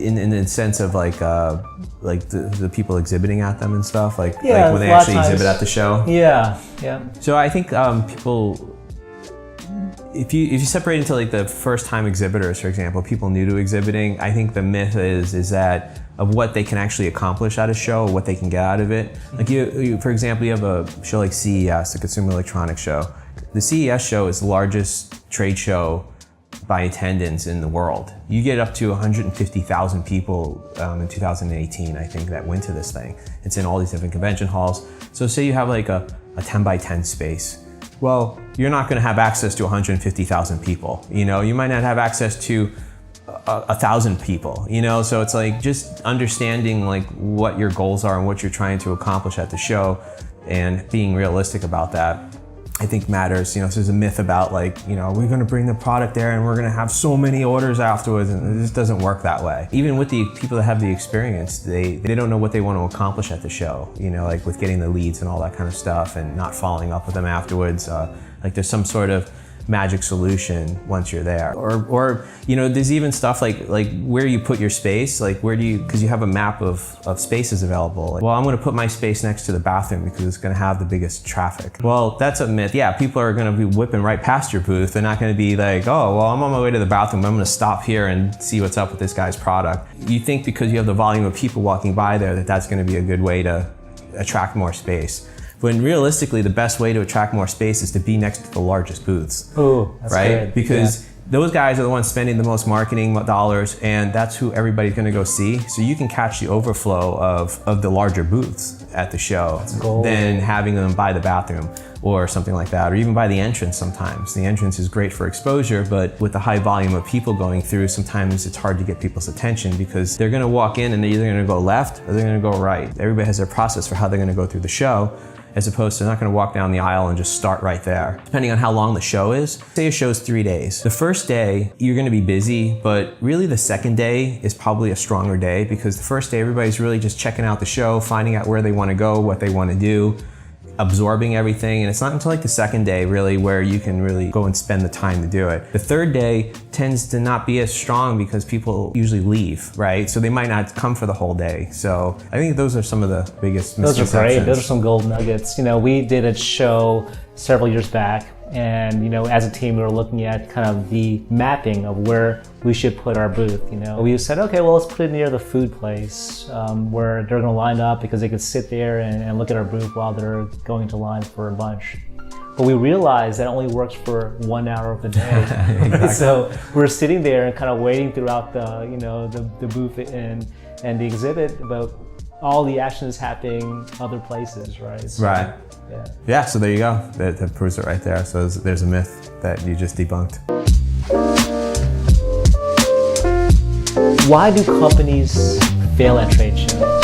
in the sense of like the people exhibiting at them and stuff, like Yeah, when they a lot of actually times. exhibit at the show. Yeah, yeah. So I think people, if you separate into like the first time exhibitors, for example, people new to exhibiting, I think the myth is that of what they can actually accomplish at a show, what they can get out of it. Like you for example, you have a show like CES, the Consumer Electronics Show. The CES show is the largest trade show by attendance in the world. You get up to 150,000 people in 2018, I think, that went to this thing. It's in all these different convention halls. So say you have like a 10 by 10 space. Well, you're not gonna have access to 150,000 people. You know, you might not have access to 1,000 people, you know? So it's like just understanding like what your goals are and what you're trying to accomplish at the show and being realistic about that, I think matters. You know, so there's a myth about like, you know, we're gonna bring the product there and we're gonna have so many orders afterwards, and it just doesn't work that way. Even with the people that have the experience, they don't know what they want to accomplish at the show, you know, like with getting the leads and all that kind of stuff and not following up with them afterwards. Like there's some sort of magic solution once you're there. Or you know, there's even stuff like where you put your space, like where do you, because you have a map of spaces available. Like, well, I'm gonna put my space next to the bathroom because it's gonna have the biggest traffic. Well, that's a myth. Yeah, people are gonna be whipping right past your booth. They're not gonna be like, oh, well, I'm on my way to the bathroom, I'm gonna stop here and see what's up with this guy's product. You think because you have the volume of people walking by there that that's gonna be a good way to attract more space. When realistically, the best way to attract more space is to be next to the largest booths. Oh, that's right? good. Because those guys are the ones spending the most marketing dollars, and that's who everybody's gonna go see. So you can catch the overflow of the larger booths at the show than having them by the bathroom or something like that, or even by the entrance sometimes. The entrance is great for exposure, but with the high volume of people going through, sometimes it's hard to get people's attention because they're gonna walk in and they're either gonna go left or they're gonna go right. Everybody has their process for how they're gonna go through the show, as opposed to they're not gonna walk down the aisle and just start right there. Depending on how long the show is, say a show's 3 days. The first day, you're gonna be busy, but really the second day is probably a stronger day because the first day, everybody's really just checking out the show, finding out where they wanna go, what they wanna do, absorbing everything, and it's not until like the second day really where you can really go and spend the time to do it. The third day tends to not be as strong because people usually leave, right? So they might not come for the whole day. So I think those are some of the biggest misconceptions. Those are great, those are some gold nuggets. You know, we did a show several years back, and you know, as a team we were looking at kind of the mapping of where we should put our booth. You know, we said, okay, well, let's put it near the food place where they're going to line up because they could sit there and look at our booth while they're going to line for lunch. But we realized that only works for 1 hour of the day. Exactly. So we're sitting there and kind of waiting throughout the, you know, the booth and the exhibit, but all the action is happening other places, right? So, right. Yeah, so there you go. That proves it right there. So there's a myth that you just debunked. Why do companies fail at trade shows?